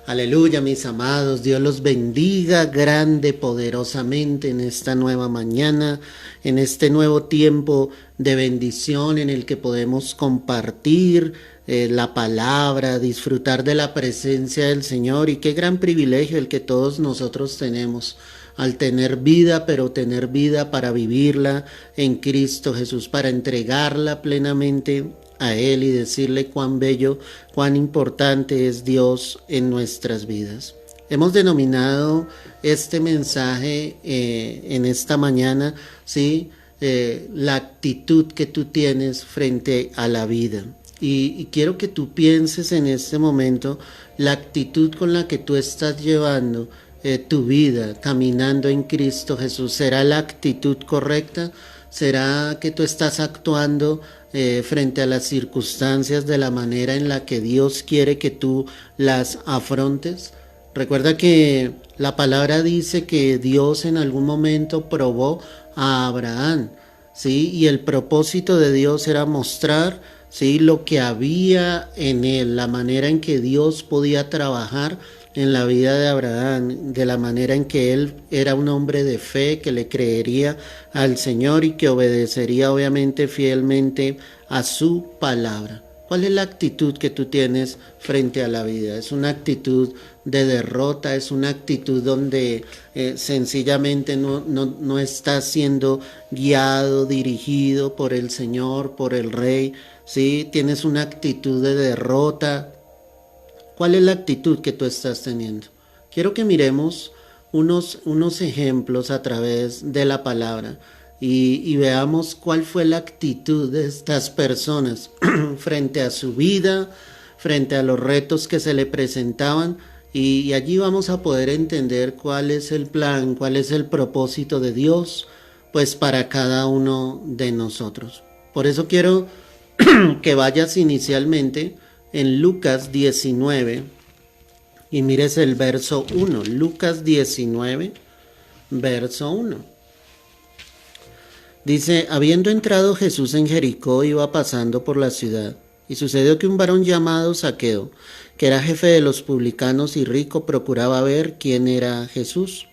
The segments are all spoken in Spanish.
Aleluya, mis amados, Dios los bendiga grande, poderosamente en esta nueva mañana, en este nuevo tiempo de bendición en el que podemos compartir la palabra, disfrutar de la presencia del Señor. Y qué gran privilegio el que todos nosotros tenemos al tener vida, pero tener vida para vivirla en Cristo Jesús, para entregarla plenamente a Él y decirle cuán bello, cuán importante es Dios en nuestras vidas. Hemos denominado este mensaje en esta mañana, ¿sí? La actitud que tú tienes frente a la vida. Y quiero que tú pienses en este momento la actitud con la que tú estás llevando tu vida, caminando en Cristo Jesús. ¿Será la actitud correcta? ¿Será que tú estás actuando frente a las circunstancias de la manera en la que Dios quiere que tú las afrontes? Recuerda que la palabra dice que Dios en algún momento probó a Abraham, ¿sí? Y el propósito de Dios era mostrar, ¿sí?, lo que había en él, la manera en que Dios podía trabajar en la vida de Abraham, de la manera en que él era un hombre de fe, que le creería al Señor y que obedecería obviamente fielmente a su palabra. ¿Cuál es la actitud que tú tienes frente a la vida? ¿Es una actitud de derrota? ¿Es una actitud donde sencillamente no estás siendo guiado, dirigido por el Señor, por el Rey? ¿Sí? ¿Tienes una actitud de derrota? ¿Cuál es la actitud que tú estás teniendo? Quiero que miremos unos ejemplos a través de la palabra y veamos cuál fue la actitud de estas personas frente a su vida, frente a los retos que se le presentaban, y allí vamos a poder entender cuál es el plan, cuál es el propósito de Dios, pues para cada uno de nosotros. Por eso quiero que vayas inicialmente en Lucas 19 y mires el verso 1. Lucas 19, verso 1. Dice: habiendo entrado Jesús en Jericó, iba pasando por la ciudad, y sucedió que un varón llamado Zaqueo, que era jefe de los publicanos y rico, procuraba ver quién era Jesús,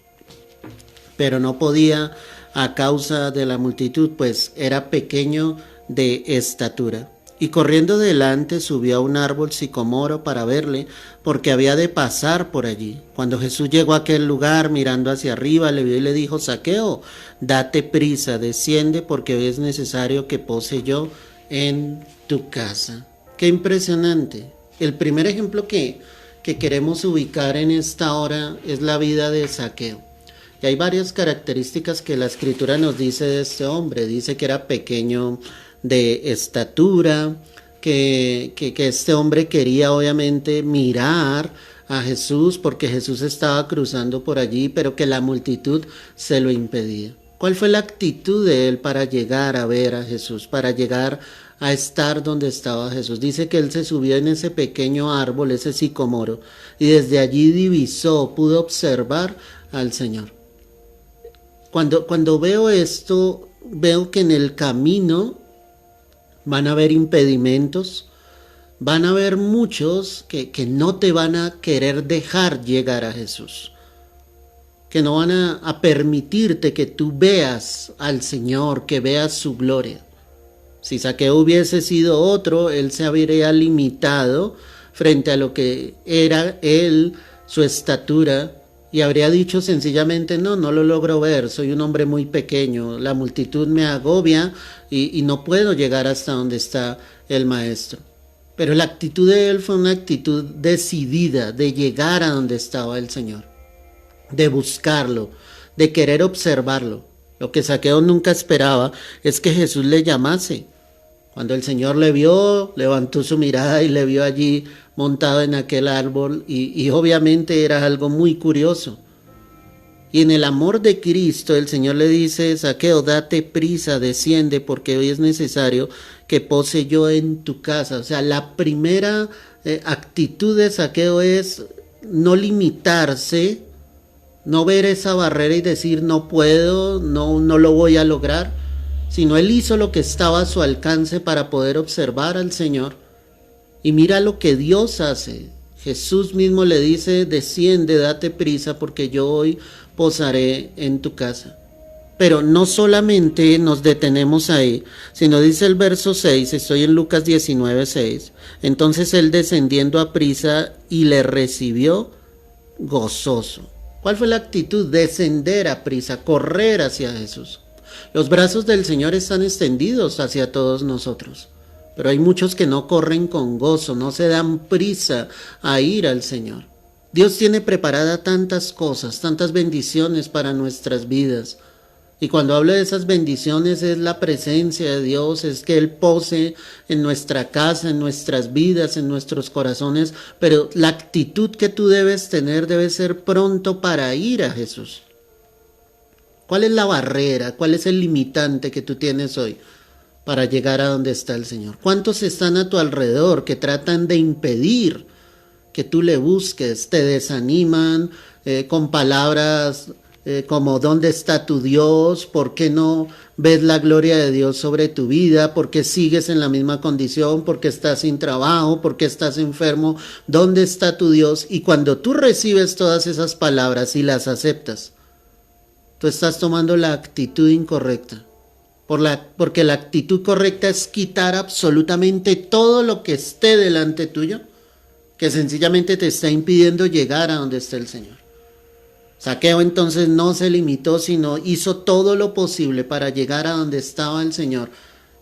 pero no podía a causa de la multitud, pues era pequeño de estatura. Y corriendo delante subió a un árbol sicomoro para verle, porque había de pasar por allí. Cuando Jesús llegó a aquel lugar, mirando hacia arriba, le vio y le dijo: Zaqueo, date prisa, desciende, porque hoy es necesario que pose yo en tu casa. Qué impresionante. El primer ejemplo que queremos ubicar en esta hora es la vida de Zaqueo. Y hay varias características que la Escritura nos dice de este hombre. Dice que era pequeño de estatura, que este hombre quería obviamente mirar a Jesús porque Jesús estaba cruzando por allí, pero que la multitud se lo impedía. ¿Cuál fue la actitud de él para llegar a ver a Jesús, para llegar a estar donde estaba Jesús? Dice que él se subió en ese pequeño árbol, ese sicomoro, y desde allí pudo observar al Señor. Cuando veo esto, veo que en el camino van a haber impedimentos, van a haber muchos que no te van a querer dejar llegar a Jesús, que no van a permitirte que tú veas al Señor, que veas su gloria. Si Zaqueo hubiese sido otro, él se habría limitado frente a lo que era él, su estatura, y habría dicho sencillamente: no lo logro ver, soy un hombre muy pequeño, la multitud me agobia y no puedo llegar hasta donde está el maestro. Pero la actitud de él fue una actitud decidida de llegar a donde estaba el Señor, de buscarlo, de querer observarlo. Lo que Zaqueo nunca esperaba es que Jesús le llamase. Cuando el Señor le vio, levantó su mirada y le vio allí montado en aquel árbol y obviamente era algo muy curioso. Y en el amor de Cristo el Señor le dice: Zaqueo, date prisa, desciende, porque hoy es necesario que pose yo en tu casa. O sea, la primera actitud de Zaqueo es no limitarse, no ver esa barrera y decir: no puedo, no lo voy a lograr, sino él hizo lo que estaba a su alcance para poder observar al Señor. Y mira lo que Dios hace. Jesús mismo le dice, desciende, date prisa, porque yo hoy posaré en tu casa. Pero no solamente nos detenemos ahí, sino dice el verso 6, estoy en Lucas 19:6. Entonces él descendiendo a prisa y le recibió gozoso. ¿Cuál fue la actitud? Descender a prisa, correr hacia Jesús. Los brazos del Señor están extendidos hacia todos nosotros, pero hay muchos que no corren con gozo, no se dan prisa a ir al Señor. Dios tiene preparada tantas cosas, tantas bendiciones para nuestras vidas. Y cuando hablo de esas bendiciones es la presencia de Dios, es que Él pose en nuestra casa, en nuestras vidas, en nuestros corazones, pero la actitud que tú debes tener debe ser pronto para ir a Jesús. ¿Cuál es la barrera? ¿Cuál es el limitante que tú tienes hoy para llegar a donde está el Señor? ¿Cuántos están a tu alrededor que tratan de impedir que tú le busques? Te desaniman con palabras como ¿dónde está tu Dios? ¿Por qué no ves la gloria de Dios sobre tu vida? ¿Por qué sigues en la misma condición? ¿Por qué estás sin trabajo? ¿Por qué estás enfermo? ¿Dónde está tu Dios? Y cuando tú recibes todas esas palabras y las aceptas, tú estás tomando la actitud incorrecta. Porque la actitud correcta es quitar absolutamente todo lo que esté delante tuyo, que sencillamente te está impidiendo llegar a donde está el Señor. Zaqueo entonces no se limitó, sino hizo todo lo posible para llegar a donde estaba el Señor.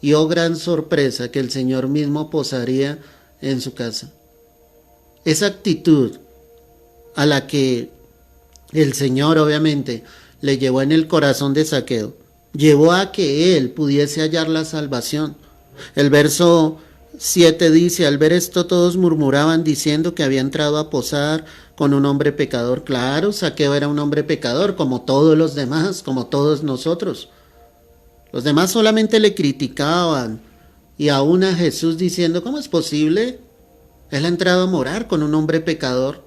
Y oh gran sorpresa, que el Señor mismo posaría en su casa. Esa actitud a la que el Señor obviamente le llevó en el corazón de Zaqueo, llevó a que él pudiese hallar la salvación. El verso 7 dice, al ver esto todos murmuraban diciendo que había entrado a posar con un hombre pecador. Claro, Zaqueo era un hombre pecador, como todos los demás, como todos nosotros. Los demás solamente le criticaban, y aún a Jesús diciendo, ¿cómo es posible? Él ha entrado a morar con un hombre pecador.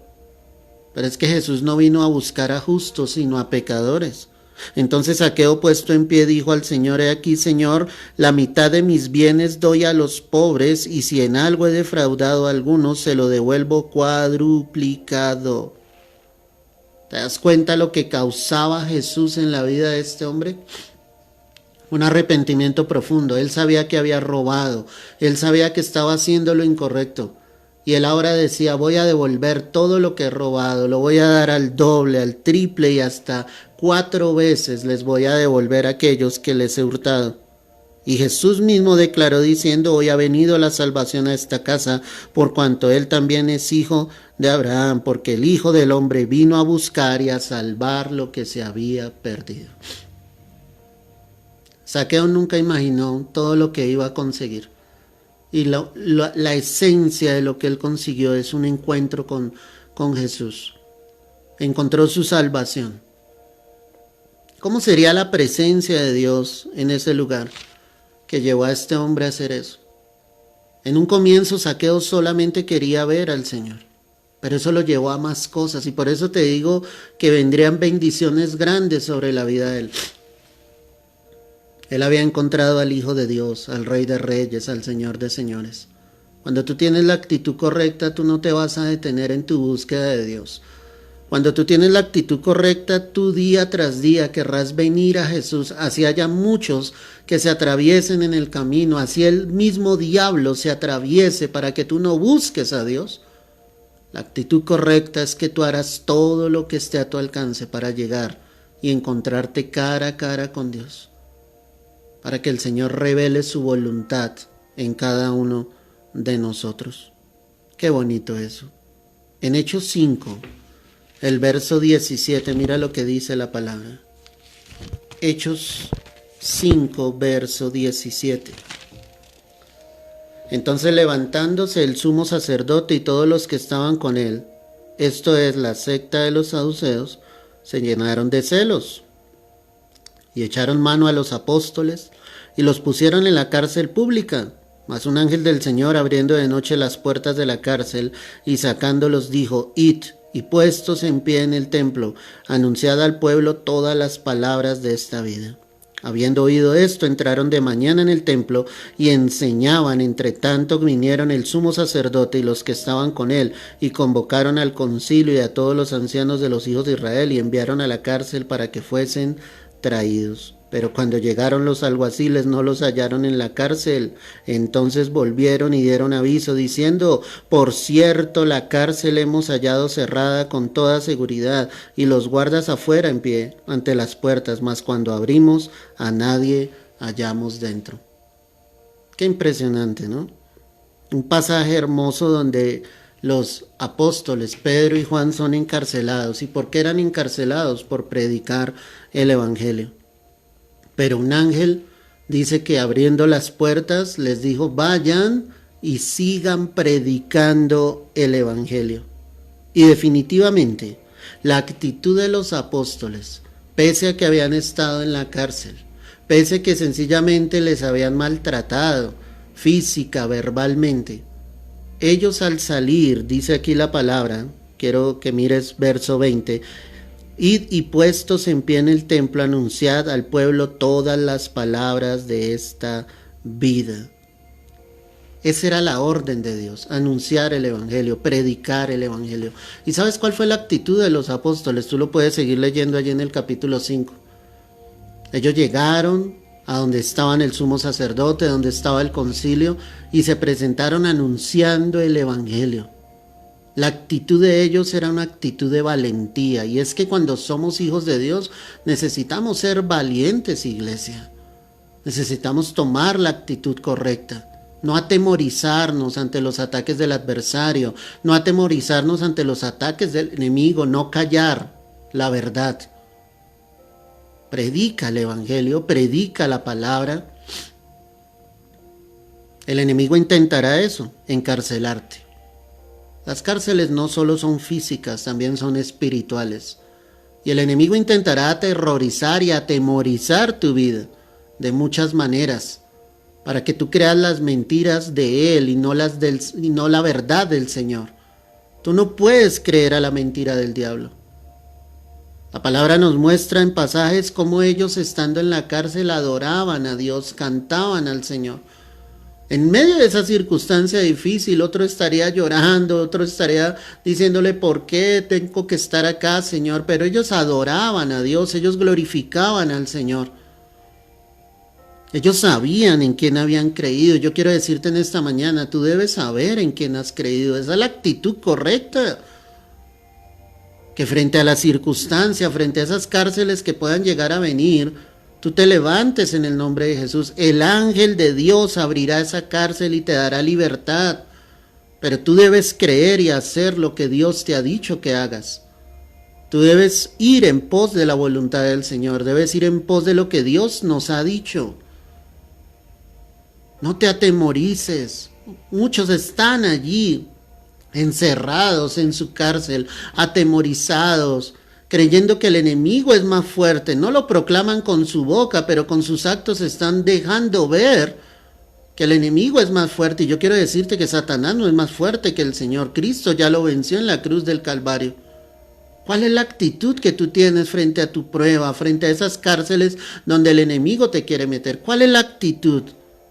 Pero es que Jesús no vino a buscar a justos, sino a pecadores. Entonces Zaqueo, puesto en pie, dijo al Señor, he aquí, Señor, la mitad de mis bienes doy a los pobres, y si en algo he defraudado a algunos, se lo devuelvo cuadruplicado. ¿Te das cuenta lo que causaba Jesús en la vida de este hombre? Un arrepentimiento profundo. Él sabía que había robado, él sabía que estaba haciendo lo incorrecto. Y él ahora decía, voy a devolver todo lo que he robado, lo voy a dar al doble, al triple y hasta 4 veces les voy a devolver a aquellos que les he hurtado. Y Jesús mismo declaró diciendo, hoy ha venido la salvación a esta casa, por cuanto él también es hijo de Abraham, porque el Hijo del Hombre vino a buscar y a salvar lo que se había perdido. Zaqueo nunca imaginó todo lo que iba a conseguir. Y la esencia de lo que él consiguió es un encuentro con Jesús. Encontró su salvación. ¿Cómo sería la presencia de Dios en ese lugar que llevó a este hombre a hacer eso? En un comienzo Zaqueo solamente quería ver al Señor, pero eso lo llevó a más cosas, y por eso te digo que vendrían bendiciones grandes sobre la vida de él. Él había encontrado al Hijo de Dios, al Rey de Reyes, al Señor de Señores. Cuando tú tienes la actitud correcta, tú no te vas a detener en tu búsqueda de Dios. Cuando tú tienes la actitud correcta, tú día tras día querrás venir a Jesús, así haya muchos que se atraviesen en el camino, así el mismo diablo se atraviese para que tú no busques a Dios. La actitud correcta es que tú harás todo lo que esté a tu alcance para llegar y encontrarte cara a cara con Dios, para que el Señor revele su voluntad en cada uno de nosotros. Qué bonito eso. En Hechos 5, el verso 17, mira lo que dice la palabra. Hechos 5, verso 17. Entonces levantándose el sumo sacerdote y todos los que estaban con él, esto es la secta de los saduceos, se llenaron de celos y echaron mano a los apóstoles y los pusieron en la cárcel pública. Mas un ángel del Señor, abriendo de noche las puertas de la cárcel y sacándolos, dijo, id, y puestos en pie en el templo, anunciad al pueblo todas las palabras de esta vida. Habiendo oído esto, entraron de mañana en el templo y enseñaban. Entre tanto vinieron el sumo sacerdote y los que estaban con él, y convocaron al concilio y a todos los ancianos de los hijos de Israel, y enviaron a la cárcel para que fuesen traídos. Pero cuando llegaron los alguaciles no los hallaron en la cárcel. Entonces volvieron y dieron aviso diciendo: por cierto, la cárcel hemos hallado cerrada con toda seguridad y los guardas afuera en pie ante las puertas, mas cuando abrimos a nadie hallamos dentro. Qué impresionante, ¿no? Un pasaje hermoso donde los apóstoles Pedro y Juan son encarcelados. ¿Y por qué eran encarcelados? Por predicar el evangelio. Pero un ángel dice que abriendo las puertas les dijo: vayan y sigan predicando el evangelio. Y definitivamente la actitud de los apóstoles, pese a que habían estado en la cárcel, pese a que sencillamente les habían maltratado física, verbalmente, ellos al salir, dice aquí la palabra, quiero que mires verso 20, id y puestos en pie en el templo, anunciad al pueblo todas las palabras de esta vida. Esa era la orden de Dios: anunciar el evangelio, predicar el evangelio. ¿Y sabes cuál fue la actitud de los apóstoles? Tú lo puedes seguir leyendo allí en el capítulo 5. Ellos llegaron a donde estaban el sumo sacerdote, donde estaba el concilio, y se presentaron anunciando el evangelio. La actitud de ellos era una actitud de valentía, y es que cuando somos hijos de Dios necesitamos ser valientes, iglesia. Necesitamos tomar la actitud correcta, no atemorizarnos ante los ataques del adversario, no atemorizarnos ante los ataques del enemigo, no callar la verdad. Predica el evangelio, predica la palabra. El enemigo intentará eso, encarcelarte. Las cárceles no solo son físicas, también son espirituales. Y el enemigo intentará aterrorizar y atemorizar tu vida de muchas maneras, para que tú creas las mentiras de él y no la verdad del Señor. Tú no puedes creer a la mentira del diablo. La palabra nos muestra en pasajes cómo ellos, estando en la cárcel, adoraban a Dios, cantaban al Señor. En medio de esa circunstancia difícil, otro estaría llorando, otro estaría diciéndole: ¿por qué tengo que estar acá, Señor? Pero ellos adoraban a Dios, ellos glorificaban al Señor. Ellos sabían en quién habían creído. Yo quiero decirte en esta mañana, tú debes saber en quién has creído. Esa es la actitud correcta. Que frente a la circunstancia, frente a esas cárceles que puedan llegar a venir, tú te levantes en el nombre de Jesús. El ángel de Dios abrirá esa cárcel y te dará libertad. Pero tú debes creer y hacer lo que Dios te ha dicho que hagas. Tú debes ir en pos de la voluntad del Señor. Debes ir en pos de lo que Dios nos ha dicho. No te atemorices. Muchos están allí, encerrados en su cárcel, atemorizados, creyendo que el enemigo es más fuerte. No lo proclaman con su boca, pero con sus actos están dejando ver que el enemigo es más fuerte. Y yo quiero decirte que Satanás no es más fuerte que el Señor. Cristo ya lo venció en la cruz del Calvario. ¿Cuál es la actitud que tú tienes frente a tu prueba, frente a esas cárceles donde el enemigo te quiere meter? ¿Cuál es la actitud?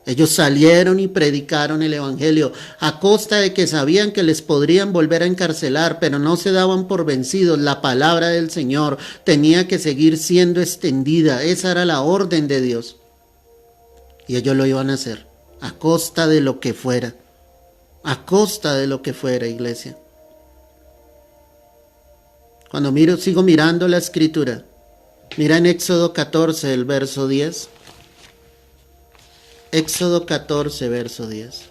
Ellos salieron y predicaron el evangelio a costa de que sabían que les podrían volver a encarcelar, pero no se daban por vencidos. La palabra del Señor tenía que seguir siendo extendida. Esa era la orden de Dios. Y ellos lo iban a hacer a costa de lo que fuera. A costa de lo que fuera, iglesia. Cuando sigo mirando la escritura, mira en Éxodo 14, el verso 10. Éxodo 14, verso 10.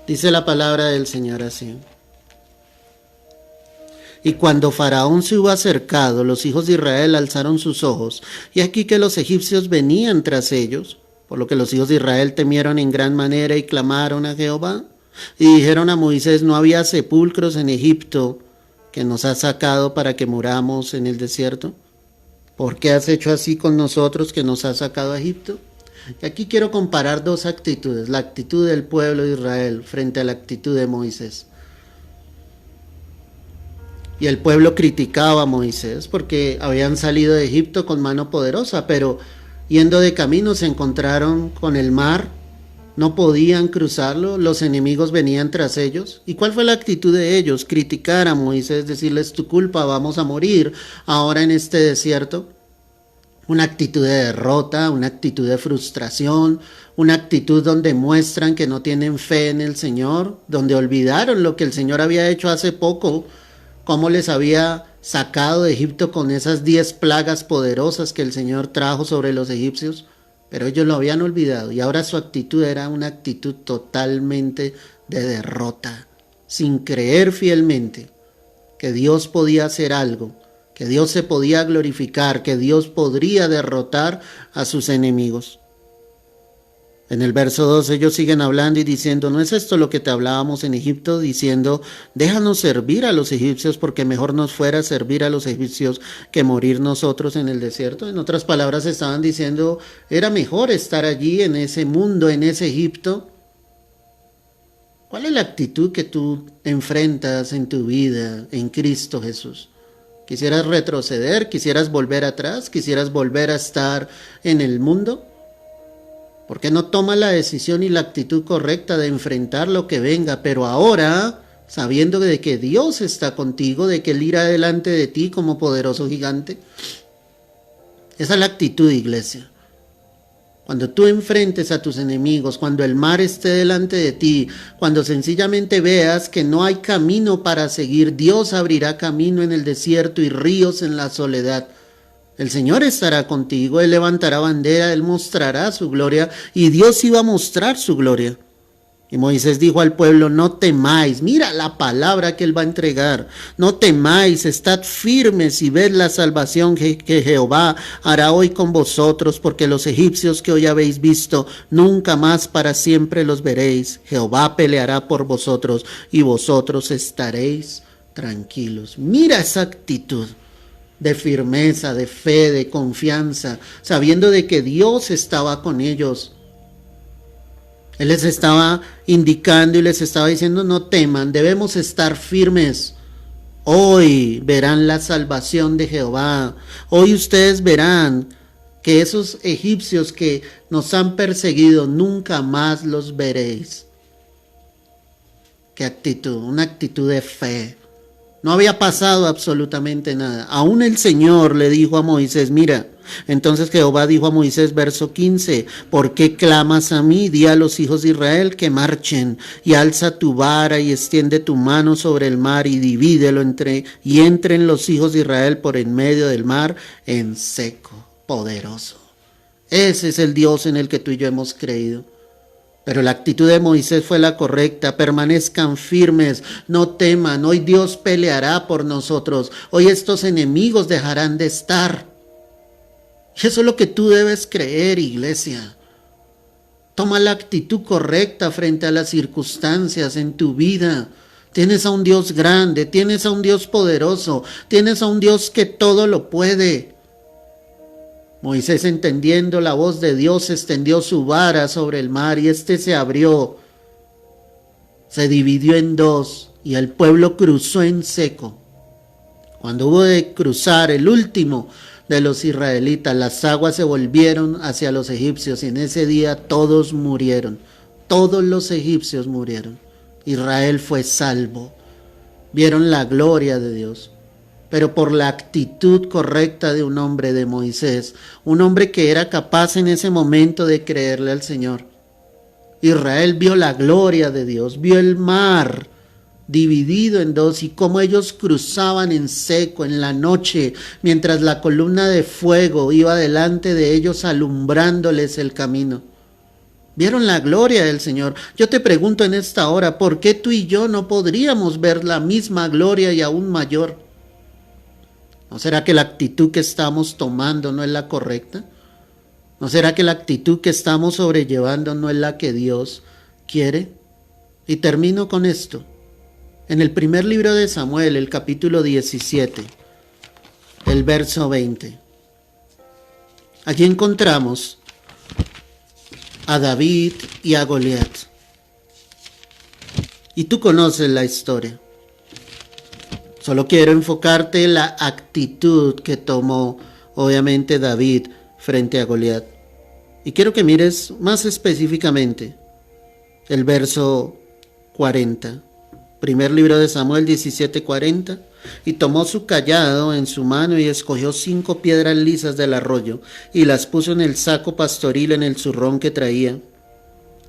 Dice la palabra del Señor así: y cuando Faraón se hubo acercado, los hijos de Israel alzaron sus ojos, y aquí que los egipcios venían tras ellos, por lo que los hijos de Israel temieron en gran manera y clamaron a Jehová, y dijeron a Moisés: no había sepulcros en Egipto que nos has sacado para que muramos en el desierto. ¿Por qué has hecho así con nosotros que nos has sacado a Egipto? Y aquí quiero comparar dos actitudes: la actitud del pueblo de Israel frente a la actitud de Moisés. Y el pueblo criticaba a Moisés porque habían salido de Egipto con mano poderosa, pero yendo de camino se encontraron con el mar, no podían cruzarlo, los enemigos venían tras ellos. ¿Y cuál fue la actitud de ellos? Criticar a Moisés, decirles tu culpa, vamos a morir ahora en este desierto. Una actitud de derrota, una actitud de frustración, una actitud donde muestran que no tienen fe en el Señor, donde olvidaron lo que el Señor había hecho hace poco, cómo les había sacado de Egipto con esas 10 plagas poderosas que el Señor trajo sobre los egipcios, pero ellos lo habían olvidado y ahora su actitud era una actitud totalmente de derrota, sin creer fielmente que Dios podía hacer algo, que Dios se podía glorificar, que Dios podría derrotar a sus enemigos. En el verso 2 ellos siguen hablando y diciendo, ¿no es esto lo que te hablábamos en Egipto? Diciendo, déjanos servir a los egipcios porque mejor nos fuera servir a los egipcios que morir nosotros en el desierto. En otras palabras estaban diciendo, era mejor estar allí en ese mundo, en ese Egipto. ¿Cuál es la actitud que tú enfrentas en tu vida en Cristo Jesús? ¿Quisieras retroceder? ¿Quisieras volver atrás? ¿Quisieras volver a estar en el mundo? ¿Por qué no tomas la decisión y la actitud correcta de enfrentar lo que venga? Pero ahora, sabiendo de que Dios está contigo, de que Él irá delante de ti como poderoso gigante. Esa es la actitud, iglesia. Cuando tú enfrentes a tus enemigos, cuando el mar esté delante de ti, cuando sencillamente veas que no hay camino para seguir, Dios abrirá camino en el desierto y ríos en la soledad. El Señor estará contigo, Él levantará bandera, Él mostrará su gloria y Dios iba a mostrar su gloria. Y Moisés dijo al pueblo, no temáis, mira la palabra que Él va a entregar, no temáis, estad firmes y ved la salvación que Jehová hará hoy con vosotros, porque los egipcios que hoy habéis visto, nunca más para siempre los veréis. Jehová peleará por vosotros y vosotros estaréis tranquilos. Mira esa actitud de firmeza, de fe, de confianza, sabiendo de que Dios estaba con ellos. Él les estaba indicando y les estaba diciendo, no teman, debemos estar firmes. Hoy verán la salvación de Jehová. Hoy ustedes verán que esos egipcios que nos han perseguido, nunca más los veréis. ¿Qué actitud? Una actitud de fe. No había pasado absolutamente nada. Aún el Señor le dijo a Moisés, mira, entonces Jehová dijo a Moisés, verso 15, ¿por qué clamas a mí? Di a los hijos de Israel que marchen, y alza tu vara y extiende tu mano sobre el mar y divídelo y entren los hijos de Israel por en medio del mar en seco, poderoso. Ese es el Dios en el que tú y yo hemos creído. Pero la actitud de Moisés fue la correcta. Permanezcan firmes, no teman. Hoy Dios peleará por nosotros. Hoy estos enemigos dejarán de estar. Y eso es lo que tú debes creer, iglesia. Toma la actitud correcta frente a las circunstancias en tu vida. Tienes a un Dios grande, tienes a un Dios poderoso, tienes a un Dios que todo lo puede. Moisés, entendiendo la voz de Dios, extendió su vara sobre el mar y éste se abrió, se dividió en dos y el pueblo cruzó en seco. Cuando hubo de cruzar el último de los israelitas, las aguas se volvieron hacia los egipcios y en ese día todos murieron, todos los egipcios murieron. Israel fue salvo, vieron la gloria de Dios. Pero por la actitud correcta de un hombre, de Moisés, un hombre que era capaz en ese momento de creerle al Señor. Israel vio la gloria de Dios, vio el mar dividido en dos y cómo ellos cruzaban en seco en la noche, mientras la columna de fuego iba delante de ellos alumbrándoles el camino. Vieron la gloria del Señor. Yo te pregunto en esta hora, ¿por qué tú y yo no podríamos ver la misma gloria y aún mayor? ¿No será que la actitud que estamos tomando no es la correcta? ¿No será que la actitud que estamos sobrellevando no es la que Dios quiere? Y termino con esto. En el primer libro de Samuel, el capítulo 17, el verso 20. Allí encontramos a David y a Goliat. Y tú conoces la historia. Solo quiero enfocarte en la actitud que tomó, obviamente, David frente a Goliat. Y quiero que mires más específicamente el verso 40. Primer libro de Samuel 17:40. Y tomó su cayado en su mano y escogió 5 piedras lisas del arroyo y las puso en el saco pastoril en el zurrón que traía.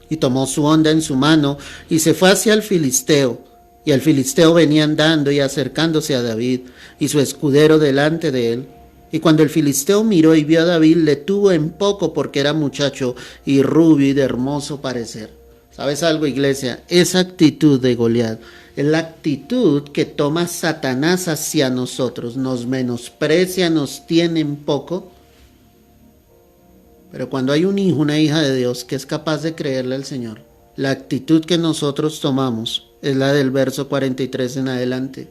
Y tomó su honda en su mano y se fue hacia el filisteo. Y el filisteo venía andando y acercándose a David y su escudero delante de él. Y cuando el filisteo miró y vio a David, le tuvo en poco porque era muchacho y rubio y de hermoso parecer. ¿Sabes algo, iglesia? Esa actitud de Goliat es la actitud que toma Satanás hacia nosotros. Nos menosprecia, nos tiene en poco. Pero cuando hay un hijo, una hija de Dios que es capaz de creerle al Señor, la actitud que nosotros tomamos es la del verso 43 en adelante.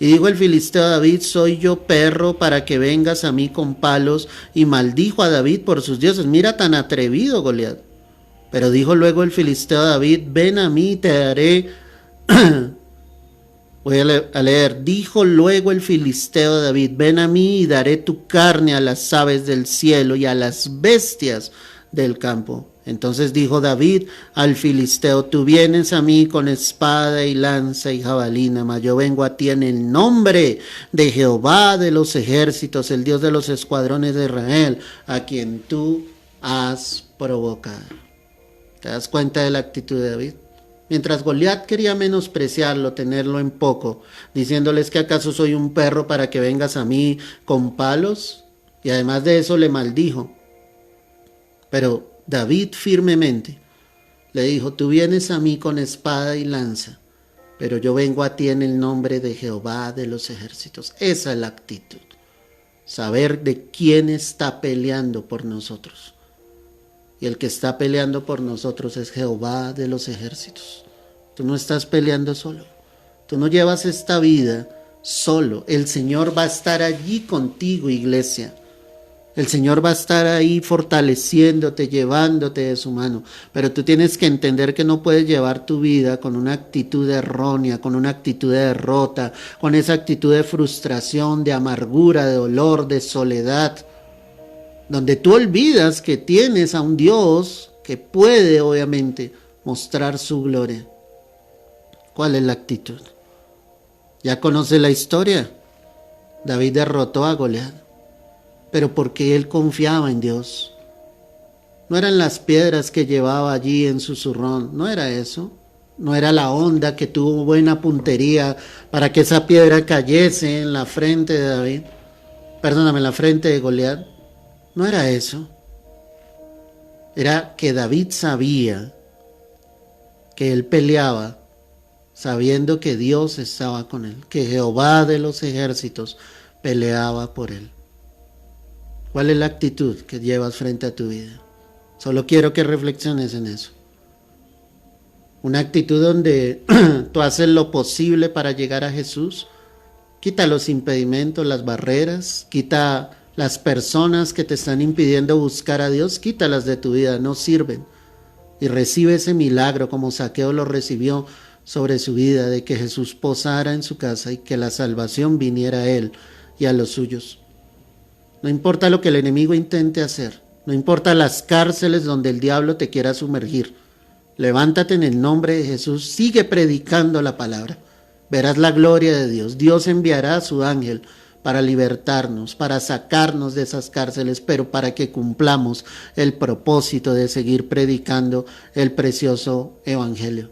Y dijo el filisteo a David: soy yo perro para que vengas a mí con palos. Y maldijo a David por sus dioses. Mira tan atrevido Goliat. Pero dijo luego el filisteo a David: ven a mí y te daré. Voy a leer. Dijo luego el filisteo a David: ven a mí y daré tu carne a las aves del cielo y a las bestias del campo. Entonces dijo David al filisteo: tú vienes a mí con espada y lanza y jabalina, mas yo vengo a ti en el nombre de Jehová de los ejércitos, el Dios de los escuadrones de Israel, a quien tú has provocado. ¿Te das cuenta de la actitud de David? Mientras Goliat quería menospreciarlo, tenerlo en poco, diciéndoles que acaso soy un perro para que vengas a mí con palos, y además de eso le maldijo. Pero David firmemente le dijo: tú vienes a mí con espada y lanza, pero yo vengo a ti en el nombre de Jehová de los ejércitos. Esa es la actitud. Saber de quién está peleando por nosotros. Y el que está peleando por nosotros es Jehová de los ejércitos. Tú no estás peleando solo. Tú no llevas esta vida solo. El Señor va a estar allí contigo, iglesia. El Señor va a estar ahí fortaleciéndote, llevándote de su mano. Pero tú tienes que entender que no puedes llevar tu vida con una actitud errónea, con una actitud de derrota, con esa actitud de frustración, de amargura, de dolor, de soledad, donde tú olvidas que tienes a un Dios que puede, obviamente, mostrar su gloria. ¿Cuál es la actitud? Ya conoce la historia. David derrotó a Goliat, pero porque él confiaba en Dios. No eran las piedras que llevaba allí en su zurrón, no era eso. No era la honda que tuvo buena puntería para que esa piedra cayese en la frente de David. Perdóname, en la frente de Goliat. No era eso. Era que David sabía que él peleaba sabiendo que Dios estaba con él, que Jehová de los ejércitos peleaba por él. ¿Cuál es la actitud que llevas frente a tu vida? Solo quiero que reflexiones en eso. Una actitud donde tú haces lo posible para llegar a Jesús. Quita los impedimentos, las barreras, quita las personas que te están impidiendo buscar a Dios, quítalas de tu vida, no sirven. Y recibe ese milagro como Zaqueo lo recibió sobre su vida, de que Jesús posara en su casa y que la salvación viniera a él y a los suyos. No importa lo que el enemigo intente hacer, no importa las cárceles donde el diablo te quiera sumergir. Levántate en el nombre de Jesús, sigue predicando la palabra. Verás la gloria de Dios. Dios enviará a su ángel para libertarnos, para sacarnos de esas cárceles, pero para que cumplamos el propósito de seguir predicando el precioso evangelio.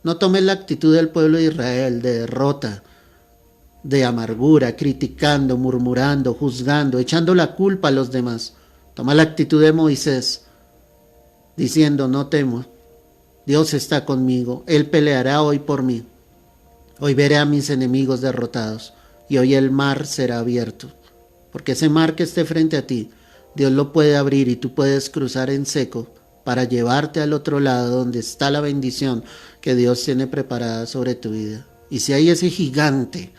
No tomes la actitud del pueblo de Israel de derrota, de amargura, criticando, murmurando, juzgando, echando la culpa a los demás. Toma la actitud de Moisés, diciendo: no temo, Dios está conmigo, Él peleará hoy por mí. Hoy veré a mis enemigos derrotados. Y hoy el mar será abierto, porque ese mar que esté frente a ti, Dios lo puede abrir y tú puedes cruzar en seco para llevarte al otro lado donde está la bendición que Dios tiene preparada sobre tu vida. Y si hay ese gigante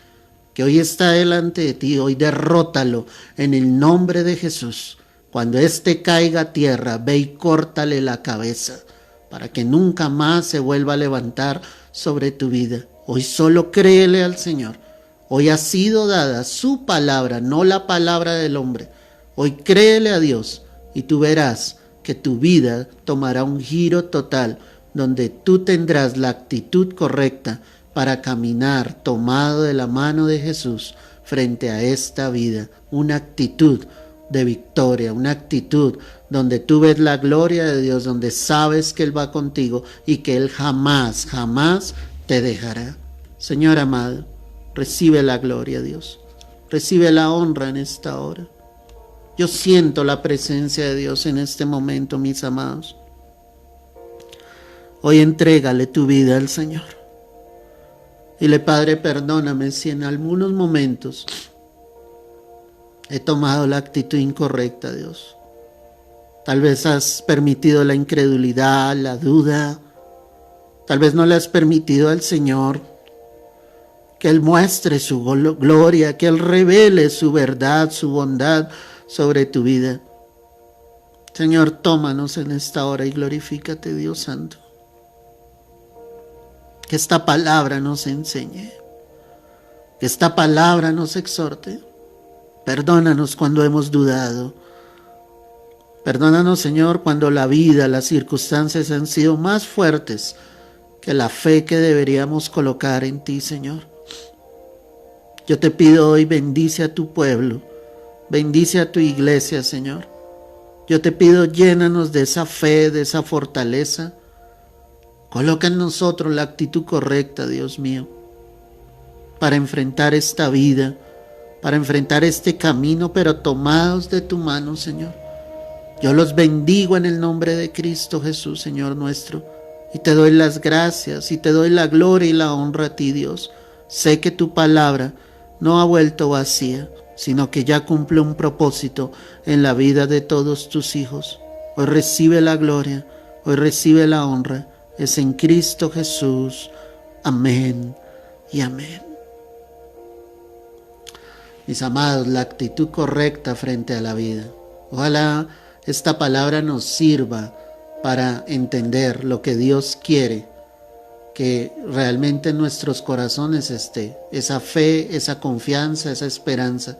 que hoy está delante de ti, hoy derrótalo en el nombre de Jesús. Cuando éste caiga a tierra, ve y córtale la cabeza para que nunca más se vuelva a levantar sobre tu vida. Hoy solo créele al Señor. Hoy ha sido dada su palabra, no la palabra del hombre. Hoy créele a Dios y tú verás que tu vida tomará un giro total, donde tú tendrás la actitud correcta para caminar tomado de la mano de Jesús frente a esta vida. Una actitud de victoria, una actitud donde tú ves la gloria de Dios, donde sabes que Él va contigo y que Él jamás, jamás te dejará. Señor amado, recibe la gloria, Dios. Recibe la honra en esta hora. Yo siento la presencia de Dios en este momento, mis amados. Hoy entrégale tu vida al Señor. Dile, Padre, perdóname si en algunos momentos he tomado la actitud incorrecta, Dios. Tal vez has permitido la incredulidad, la duda. Tal vez no le has permitido al Señor que Él muestre su gloria, que Él revele su verdad, su bondad sobre tu vida. Señor, tómanos en esta hora y glorifícate, Dios Santo. Que esta palabra nos enseñe, que esta palabra nos exhorte. Perdónanos cuando hemos dudado. Perdónanos, Señor, cuando la vida, las circunstancias han sido más fuertes que la fe que deberíamos colocar en ti, Señor. Yo te pido hoy, bendice a tu pueblo, bendice a tu iglesia, Señor. Yo te pido, llénanos de esa fe, de esa fortaleza. Coloca en nosotros la actitud correcta, Dios mío, para enfrentar esta vida, para enfrentar este camino, pero tomados de tu mano, Señor. Yo los bendigo en el nombre de Cristo Jesús, Señor nuestro, y te doy las gracias y te doy la gloria y la honra a ti, Dios. Sé que tu palabra no ha vuelto vacía, sino que ya cumple un propósito en la vida de todos tus hijos. Hoy recibe la gloria, hoy recibe la honra. Es en Cristo Jesús. Amén y amén. Mis amados, la actitud correcta frente a la vida. Ojalá esta palabra nos sirva para entender lo que Dios quiere, que realmente en nuestros corazones esté esa fe, esa confianza, esa esperanza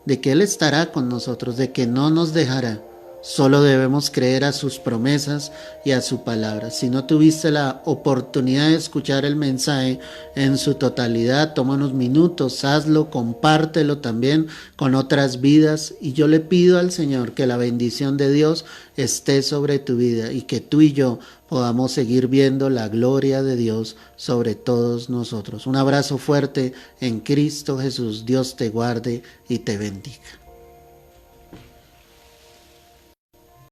de que Él estará con nosotros, de que no nos dejará. Solo debemos creer a sus promesas y a su palabra. Si no tuviste la oportunidad de escuchar el mensaje en su totalidad, toma unos minutos, hazlo, compártelo también con otras vidas. Y yo le pido al Señor que la bendición de Dios esté sobre tu vida y que tú y yo podamos seguir viendo la gloria de Dios sobre todos nosotros. Un abrazo fuerte en Cristo Jesús. Dios te guarde y te bendiga.